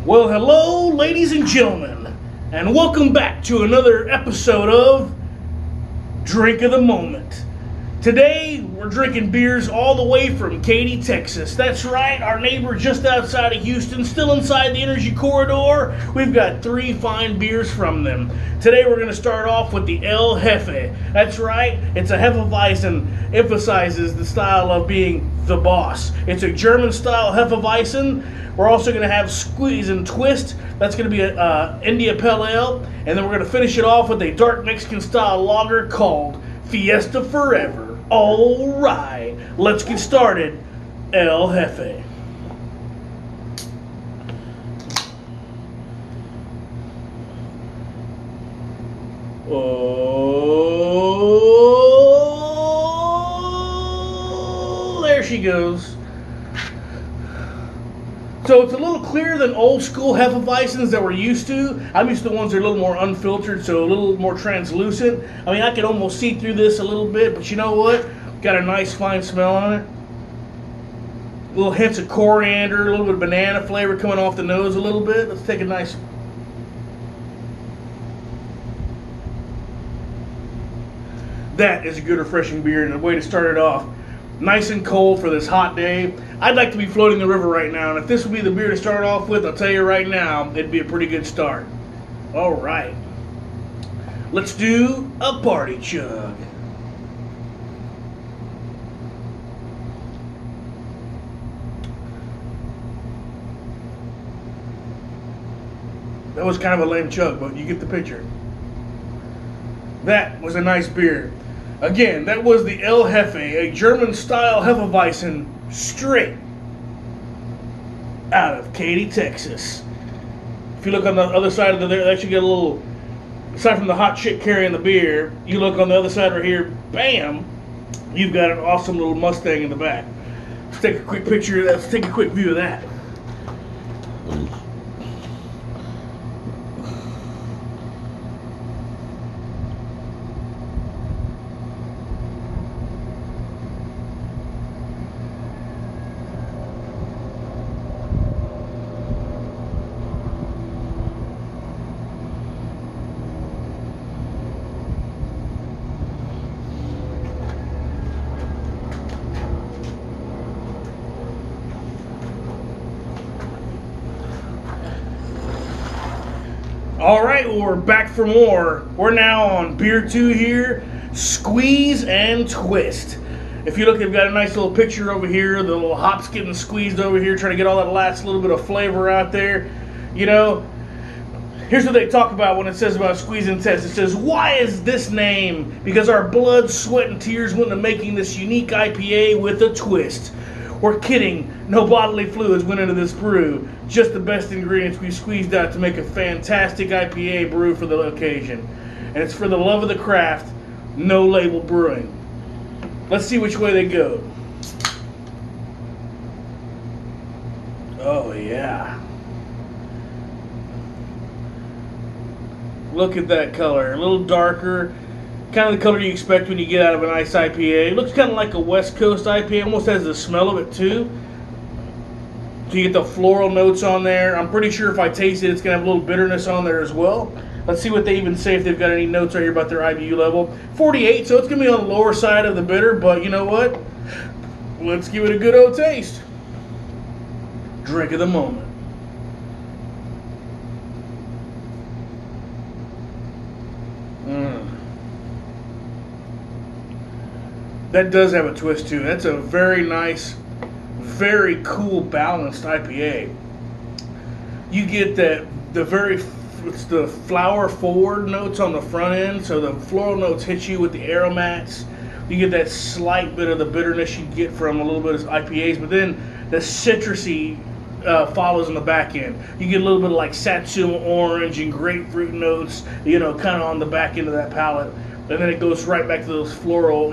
Well, hello, ladies and gentlemen, and welcome back to another episode of Drink of the Moment. Today, we're drinking beers all the way from Katy, Texas. That's right, our neighbor just outside of Houston, still inside the energy corridor. We've got three fine beers from them. Today, we're going to start off with the El Jefe. That's right, it's a Hefeweizen, emphasizes the style of being the boss. It's a German-style Hefeweizen. We're also going to have Squeeze and Twist. That's going to be a India Pale Ale. And then we're going to finish it off with a dark Mexican-style lager called Fiesta Forever. All right, let's get started. El Jefe. Oh, there she goes. So it's a little clearer than old school Hefeweizens that we're used to. I'm used to ones that are a little more unfiltered, so a little more translucent. I mean, I can almost see through this a little bit, but you know what? Got a nice fine smell on it. Little hints of coriander, a little bit of banana flavor coming off the nose a little bit. Let's take a nice... That is a good refreshing beer and a way to start it off. Nice and cold for this hot day. I'd like to be floating the river right now, and if this would be the beer to start off with, I'll tell you right now, it'd be a pretty good start. All right. Let's do a party chug. That was kind of a lame chug, but you get the picture. That was a nice beer. Again, that was the El Jefe, a German-style Hefeweizen, straight out of Katy, Texas. If you look on the other side of they actually get a little, aside from the hot chick carrying the beer, you look on the other side right here, bam, you've got an awesome little Mustang in the back. Let's take a quick picture of that. Let's take a quick view of that. All right, well, we're back for more. We're now on beer 2 here, Squeeze and Twist. If you look, they've got a nice little picture over here, the little hops getting squeezed over here, trying to get all that last little bit of flavor out there. You know, here's what they talk about when it says about Squeeze and Twist. It says, why is this name? Because our blood, sweat, and tears went into making this unique IPA with a twist. We're kidding. No bodily fluids went into this brew. Just the best ingredients we squeezed out to make a fantastic IPA brew for the occasion. And it's for the love of the craft, no label brewing. Let's see which way they go. Oh, yeah. Look at that color. A little darker. Kind of the color you expect when you get out of a nice IPA. It looks kind of like a West Coast IPA. Almost has the smell of it too. So you get the floral notes on there. I'm pretty sure if I taste it, it's going to have a little bitterness on there as well. Let's see what they even say if they've got any notes right here about their IBU level. 48, so it's going to be on the lower side of the bitter, but you know what? Let's give it a good old taste. Drink of the moment. That does have a twist too. That's a very nice, very cool, balanced IPA. You get the flower forward notes on the front end, so the floral notes hit you with the aromats. You get that slight bit of the bitterness you get from a little bit of IPAs, but then the citrusy follows on the back end. You get a little bit of like satsuma orange and grapefruit notes, you know, kind of on the back end of that palate. And then it goes right back to those floral,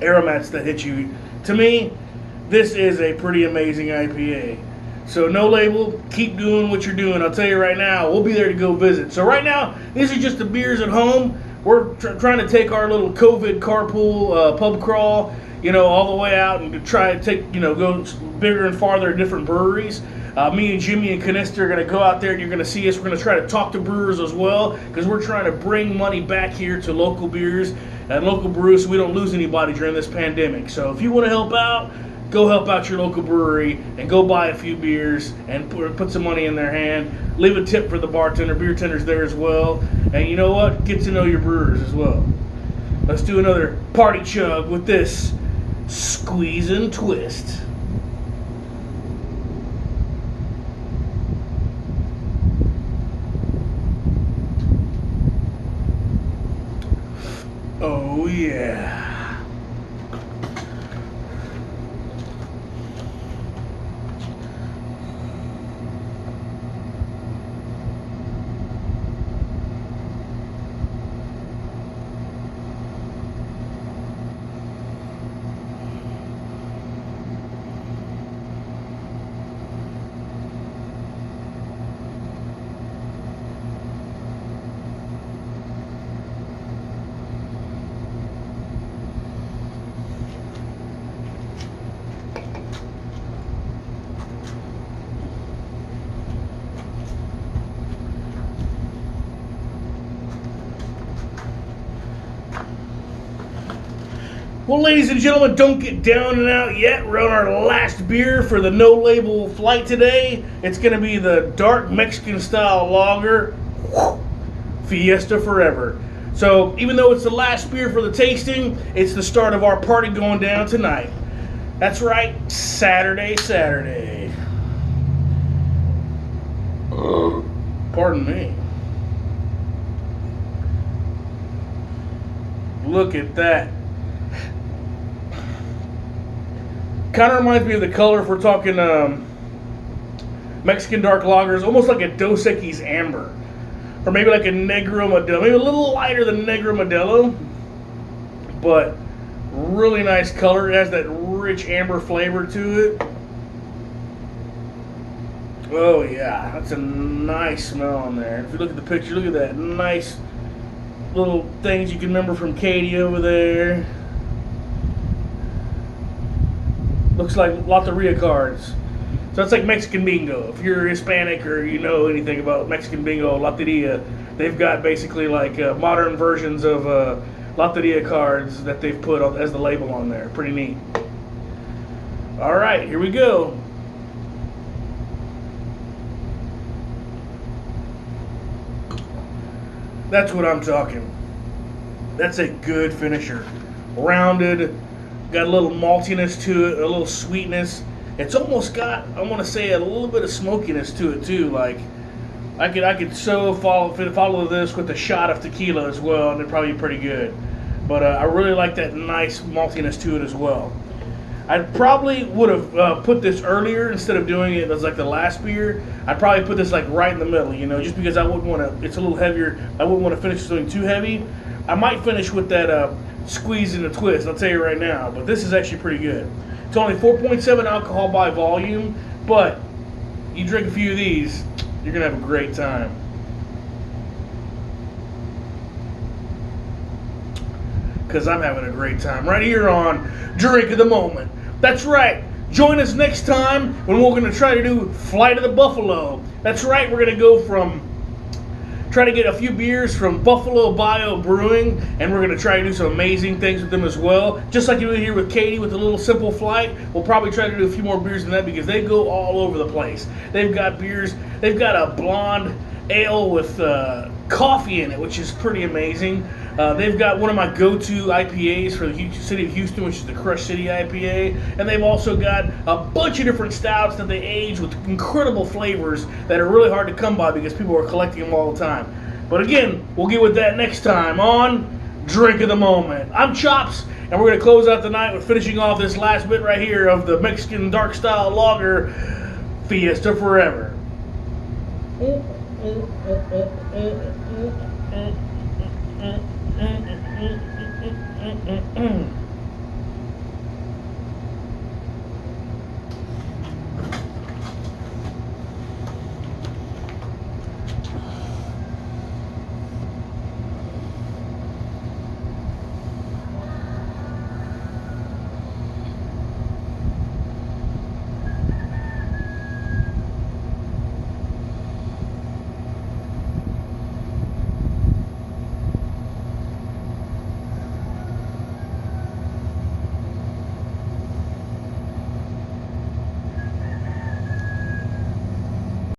aromats that hit you. To me, this is a pretty amazing IPA. So no label, keep doing what you're doing. I'll tell you right now, we'll be there to go visit. So right now, these are just the beers at home. we're trying to take our little COVID carpool pub crawl, all the way out and to try to take, go bigger and farther at different breweries. Me and Jimmy and Canister are going to go out there and you're going to see us. We're going to try to talk to brewers as well because we're trying to bring money back here to local beers and local brews so we don't lose anybody during this pandemic. So if you want to help out, go help out your local brewery and go buy a few beers and put some money in their hand. Leave a tip for the bartender, beer tenders there as well. And you know what? Get to know your brewers as well. Let's do another party chug with this Squeeze and Twist. Oh yeah. Well, ladies and gentlemen, don't get down and out yet. We're on our last beer for the no-label flight today. It's going to be the dark Mexican-style lager, Fiesta Forever. So, even though it's the last beer for the tasting, it's the start of our party going down tonight. That's right, Saturday. Pardon me. Look at that. Kind of reminds me of the color if we're talking Mexican dark lagers, almost like a Dos Equis Amber. Or maybe like a Negro Modelo. Maybe a little lighter than Negro Modelo. But really nice color. It has that rich amber flavor to it. Oh yeah, that's a nice smell on there. If you look at the picture, look at that nice little things you can remember from Katie over there. Looks like Loteria cards. So it's like Mexican Bingo. If you're Hispanic or you know anything about Mexican Bingo, Loteria, they've got basically like modern versions of Loteria cards that they've put as the label on there. Pretty neat. All right, here we go. That's what I'm talking. That's a good finisher. Rounded. Got a little maltiness to it, a little sweetness. It's almost got, I want to say, a little bit of smokiness to it too. Like I could so follow this with a shot of tequila as well, and it'd probably be pretty good. But I really like that nice maltiness to it as well. I probably would have put this earlier instead of doing it as like the last beer. I'd probably put this like right in the middle, just because I wouldn't want to. It's a little heavier. I wouldn't want to finish something too heavy. I might finish with that. Squeeze and a Twist, I'll tell you right now, but this is actually pretty good. It's only 4.7 alcohol by volume, but you drink a few of these, you're gonna have a great time. Because I'm having a great time right here on Drink of the Moment. That's right. Join us next time when we're going to try to do Flight of the Buffalo. That's right. We're going to go from try to get a few beers from Buffalo Bio Brewing, and we're going to try to do some amazing things with them as well. Just like you did here with Katie with the little simple flight, we'll probably try to do a few more beers than that because they go all over the place. They've got beers. They've got a blonde ale with coffee in it, which is pretty amazing. They've got one of my go-to IPAs for the city of Houston, which is the Crush City IPA. And they've also got a bunch of different stouts that they age with incredible flavors that are really hard to come by because people are collecting them all the time. But again, we'll get with that next time on Drink of the Moment. I'm Chops, and we're going to close out the night with finishing off this last bit right here of the Mexican Dark Style Lager, Fiesta Forever. Mm-mm.